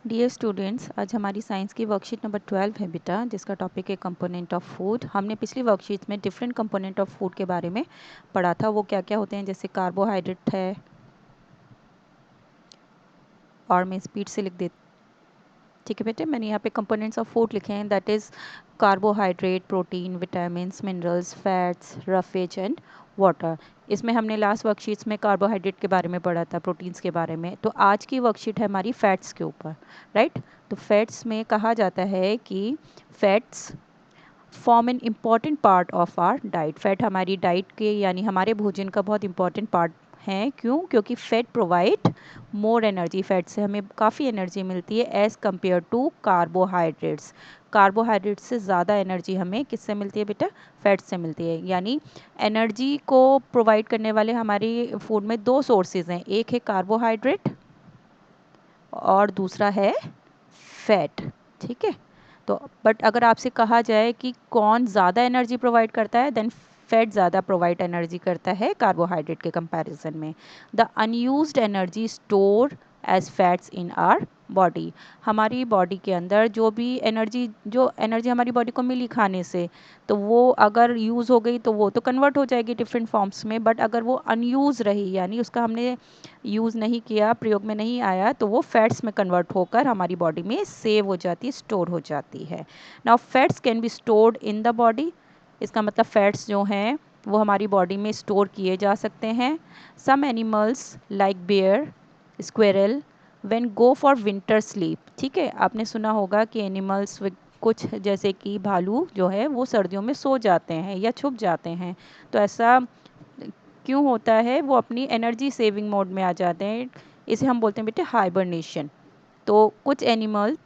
Dear students, आज हमारी science की वर्कशीट नंबर 12 है बेटा, जिसका टॉपिक है कंपोनेंट ऑफ फूड। हमने पिछली वर्कशीट में डिफरेंट कंपोनेंट ऑफ फूड के बारे में पढ़ा था। वो क्या क्या होते हैं, जैसे कार्बोहाइड्रेट है, और मैं स्पीड से लिख देती। ठीक है बेटे, मैंने यहाँ पे कंपोनेंट्स ऑफ फूड लिखे हैं, that is carbohydrate, protein, vitamins, minerals, fats, roughage and water. इसमें हमने लास्ट वर्कशीट्स में कार्बोहाइड्रेट के बारे में पढ़ा था, प्रोटीन्स के बारे में। तो आज की वर्कशीट है हमारी फैट्स के ऊपर, राइट। तो फैट्स में कहा जाता है कि fats form an important part of are diet. Fat हमारी डाइट के यानी हमारे भोजन का बहुत इंपॉर्टेंट पार्ट है। क्यों? क्योंकि fat provide more energy. Fat से हमें काफ़ी एनर्जी मिलती है as compare to carbohydrates. Carbohydrates से ज़्यादा एनर्जी हमें किससे मिलती है बेटा? फैट से मिलती है। यानी एनर्जी को प्रोवाइड करने वाले हमारी फूड में दो सोर्सेज हैं, एक है कार्बोहाइड्रेट और दूसरा है फैट। ठीक है। तो बट अगर आपसे कहा जाए कि कौन ज़्यादा एनर्जी प्रोवाइड करता है, देन फैट ज़्यादा प्रोवाइड एनर्जी करता है कार्बोहाइड्रेट के कंपैरिजन में। The unused energy store as fats in our body. हमारी बॉडी के अंदर जो एनर्जी हमारी बॉडी को मिली खाने से, तो वो अगर यूज़ हो गई तो वो तो कन्वर्ट हो जाएगी डिफरेंट फॉर्म्स में। बट अगर वो अनयूज रही, यानी उसका हमने यूज़ नहीं किया, प्रयोग में नहीं आया, तो वो फैट्स में कन्वर्ट होकर हमारी बॉडी में सेव हो जाती है, स्टोर हो जाती है। Now fats can be stored in the body. इसका मतलब फैट्स जो हैं वो हमारी बॉडी में स्टोर किए जा सकते हैं। Some animals like bear, squirrel, when go for winter sleep. ठीक है, आपने सुना होगा कि एनिमल्स कुछ जैसे कि भालू जो है वो सर्दियों में सो जाते हैं या छुप जाते हैं। तो ऐसा क्यों होता है? वो अपनी एनर्जी सेविंग मोड में आ जाते हैं। इसे हम बोलते हैं बेटे हाइबरनेशन। तो कुछ animal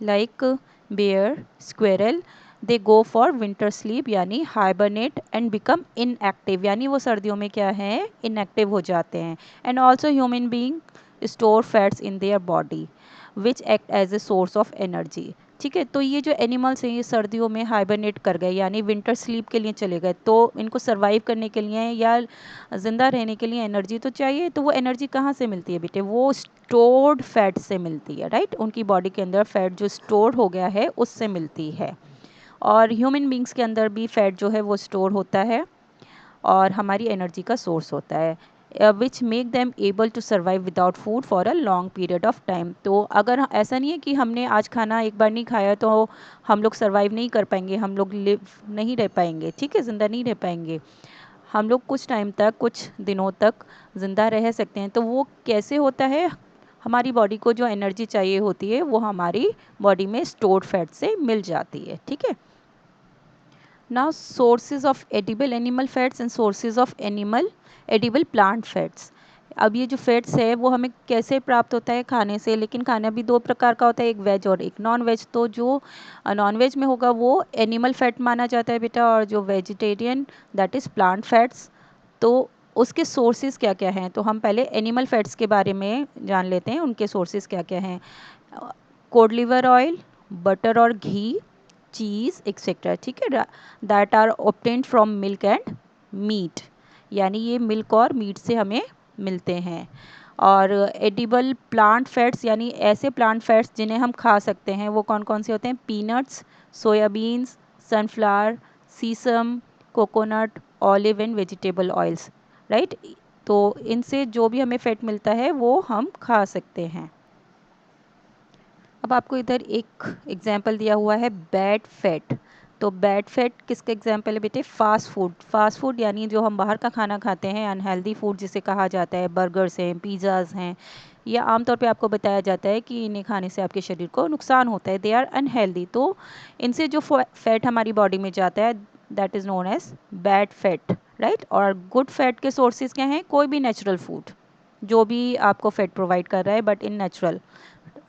like bear, squirrel, they go for winter sleep यानी हाइबरनेट एंड बिकम इनएक्टिव, यानी वो सर्दियों में क्या है, इनएक्टिव हो जाते हैं। And also human being store fats in their body which act as a source of energy. ठीक है, तो ये जो एनिमल्स हैं ये सर्दियों में हाइबरनेट कर गए यानी विंटर स्लीप के लिए चले गए। तो इनको सर्वाइव करने के लिए या ज़िंदा रहने के लिए एनर्जी तो चाहिए। तो वो एनर्जी कहाँ से मिलती है बेटे? वो स्टोर्ड फैट से मिलती है, राइट। उनकी बॉडी के अंदर फैट जो स्टोर हो गया है उससे मिलती है। और ह्यूमन बींग्स के अंदर भी फैट जो है वो स्टोर होता है और हमारी एनर्जी का सोर्स होता है, which make them able to survive without food for a long period of time. तो अगर ऐसा नहीं है कि हमने आज खाना एक बार नहीं खाया तो हम लोग सर्वाइव नहीं कर पाएंगे, हम लोग लिव नहीं रह पाएंगे, ठीक है, ज़िंदा नहीं रह पाएंगे। हम लोग कुछ टाइम तक, कुछ दिनों तक ज़िंदा रह सकते हैं। तो वो कैसे होता है? हमारी बॉडी को जो एनर्जी चाहिए होती है वो हमारी बॉडी में स्टोर्ड फैट से मिल जाती है। ठीक है। Now sources of edible animal fats and sources of animal edible plant fats. अब ये जो फैट्स है वो हमें कैसे प्राप्त होता है? खाने से। लेकिन खाना भी दो प्रकार का होता है, एक वेज और एक नॉन वेज। तो जो नॉन वेज में होगा वो एनिमल फैट माना जाता है बेटा, और जो vegetarian that is plant fats. तो उसके सोर्सेज क्या क्या हैं? तो हम पहले एनिमल फैट्स के बारे में जान लेते हैं, उनके सोर्सेज क्या क्या हैं। कोड लिवर ऑयल, बटर और घी, चीज़ एक्सेट्रा। ठीक है, that are obtained from milk and meat, यानी ये मिल्क और मीट से हमें मिलते हैं। और एडिबल प्लांट फैट्स यानी ऐसे प्लांट फैट्स जिन्हें हम खा सकते हैं, वो कौन कौन से होते हैं? Peanuts, soya beans, sunflower, sesame, coconut, olive and vegetable oils, right. तो इनसे जो भी हमें फैट मिलता है वो हम खा सकते हैं। अब आपको इधर एक एग्जाम्पल दिया हुआ है बैड फैट। तो बैड फैट किसका एग्जाम्पल है बेटे? Fast food. फास्ट फूड यानी जो हम बाहर का खाना खाते हैं, अनहेल्दी फूड जिसे कहा जाता है, बर्गर्स हैं, पिज़्ज़ाज़ हैं, या आमतौर पे आपको बताया जाता है कि इन्हें खाने से आपके शरीर को नुकसान होता है, दे आर अनहेल्दी। तो इनसे जो फैट हमारी बॉडी में जाता है that is known as bad fat, right. और गुड फैट के सोर्सेज क्या हैं? कोई भी नेचुरल फूड जो भी आपको फैट प्रोवाइड कर रहा है बट इन नेचुरल,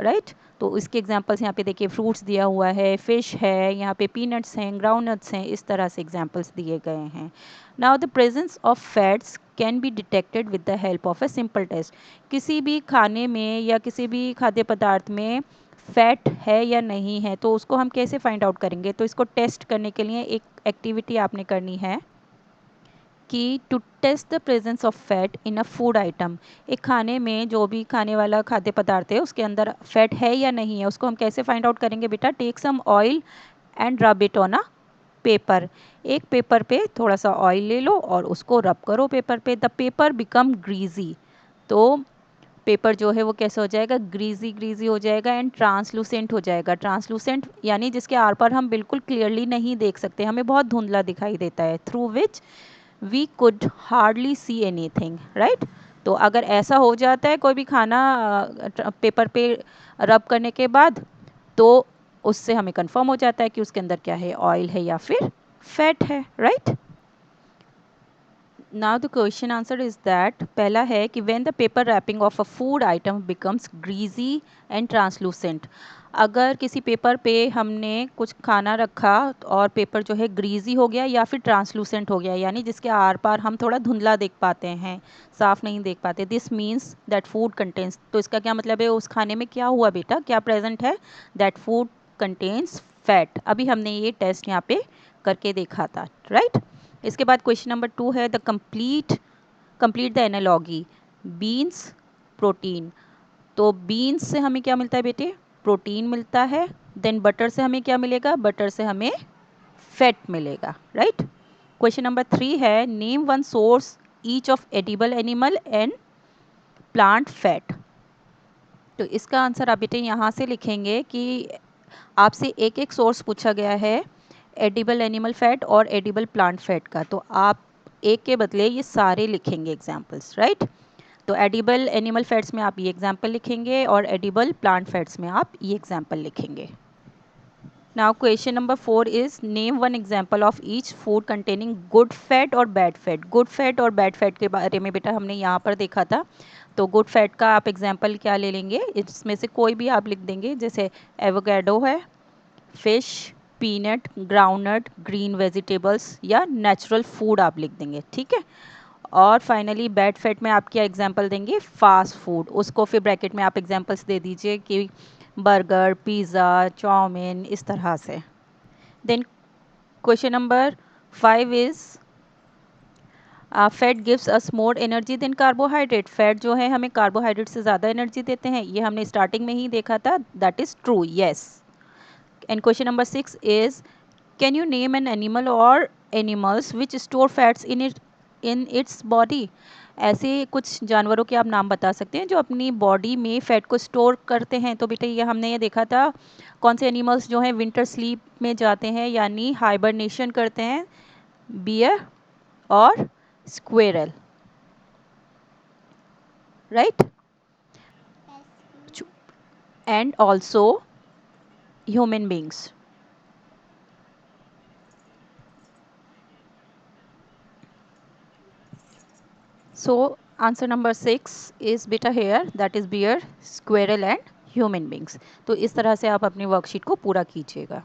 राइट। तो इसके एग्जांपल्स यहाँ पे देखिए, फ्रूट्स दिया हुआ है, फिश है, यहाँ पे पीनट्स हैं, ग्राउंडनट्स हैं, इस तरह से एग्जांपल्स दिए गए हैं। Now the presence of fats can be detected with the help of a simple test. किसी भी खाने में या किसी भी खाद्य पदार्थ में फैट है या नहीं है तो उसको हम कैसे फाइंड आउट करेंगे? तो इसको टेस्ट करने के लिए एक एक्टिविटी आपने करनी है कि to test the presence of fat in a food item, एक खाने में जो भी खाने वाला खाद्य पदार्थ है उसके अंदर फैट है या नहीं है, उसको हम कैसे फाइंड आउट करेंगे बेटा? Take some oil and rub it on a paper. एक पेपर पे थोड़ा सा ऑयल ले लो और उसको रब करो पेपर पे। द पेपर बिकम ग्रीजी, तो पेपर जो है वो कैसे हो जाएगा? ग्रीजी ग्रीजी हो जाएगा एंड ट्रांसलूसेंट हो जाएगा। ट्रांसलूसेंट यानी जिसके आर पार हम बिल्कुल क्लियरली नहीं देख सकते, हमें बहुत धुंधला दिखाई देता है। Through which we could hardly see anything, right? तो अगर ऐसा हो जाता है कोई भी खाना पेपर पे रब करने के बाद, तो उससे हमें कंफर्म हो जाता है कि उसके अंदर क्या है, ऑयल है या फिर फैट है, right? Now the question answer is that पहला है कि when the paper wrapping of a food item becomes greasy and translucent, अगर किसी पेपर पे हमने कुछ खाना रखा और पेपर जो है ग्रीजी हो गया या फिर ट्रांसलूसेंट हो गया, यानी जिसके आर पार हम थोड़ा धुंधला देख पाते हैं, साफ नहीं देख पाते, this means that food contains, तो इसका क्या मतलब है? उस खाने में क्या हुआ बेटा, क्या प्रेजेंट है? That food contains fat. अभी हमने ये टेस्ट यहाँ पे करके देखा था, राइट? इसके बाद क्वेश्चन नंबर 2 है the complete the analogy, beans protein. तो बीन्स से हमें क्या मिलता है बेटे? प्रोटीन मिलता है। देन बटर से हमें क्या मिलेगा? बटर से हमें फैट मिलेगा, राइट? क्वेश्चन नंबर 3 है name one source each of edible animal and plant fat. तो इसका आंसर आप बेटे यहाँ से लिखेंगे कि आपसे एक एक सोर्स पूछा गया है एडिबल एनिमल फैट और एडिबल प्लांट फैट का, तो आप एक के बदले ये सारे लिखेंगे एग्जाम्पल्स, राइट? तो एडिबल एनिमल फैट्स में आप ये एग्जाम्पल लिखेंगे और एडिबल प्लांट फैट्स में आप ये एग्जाम्पल लिखेंगे। Now question number 4 is name one example of each food containing good fat और बैड फैट। गुड फैट और बैड फैट के बारे में बेटा हमने यहाँ पर देखा था, तो गुड फैट का आप एग्जाम्पल क्या ले लेंगे? इसमें से कोई भी आप लिख देंगे, जैसे एवोकाडो है, fish, peanut, groundnut, green vegetables या नेचुरल फूड आप लिख देंगे, ठीक है? और फाइनली बैड फैट में आप क्या एग्जांपल देंगे? फास्ट फूड, उसको फिर ब्रैकेट में आप एग्जांपल्स दे दीजिए कि बर्गर, पिज़्ज़ा, चाउमीन, इस तरह से। Then question number 5 is fat gives us more energy than carbohydrate. Fat जो है हमें कार्बोहाइड्रेट से ज़्यादा एनर्जी देते हैं, ये हमने स्टार्टिंग में ही देखा था, that is true, yes. And question number 6 is can you name an animal और animals which store fats in its body. ऐसे कुछ जानवरों के आप नाम बता सकते हैं जो अपनी बॉडी में फैट को स्टोर करते हैं। तो बेटा ये हमने ये देखा था, कौन से एनिमल्स जो हैं विंटर स्लीप में जाते हैं यानी हाइबरनेशन करते हैं? बियर और squirrel, right? And also human beings. So answer number 6 is beta here, that is bear, squirrel and human beings। तो इस तरह से आप अपनी वर्कशीट को पूरा कीजिएगा।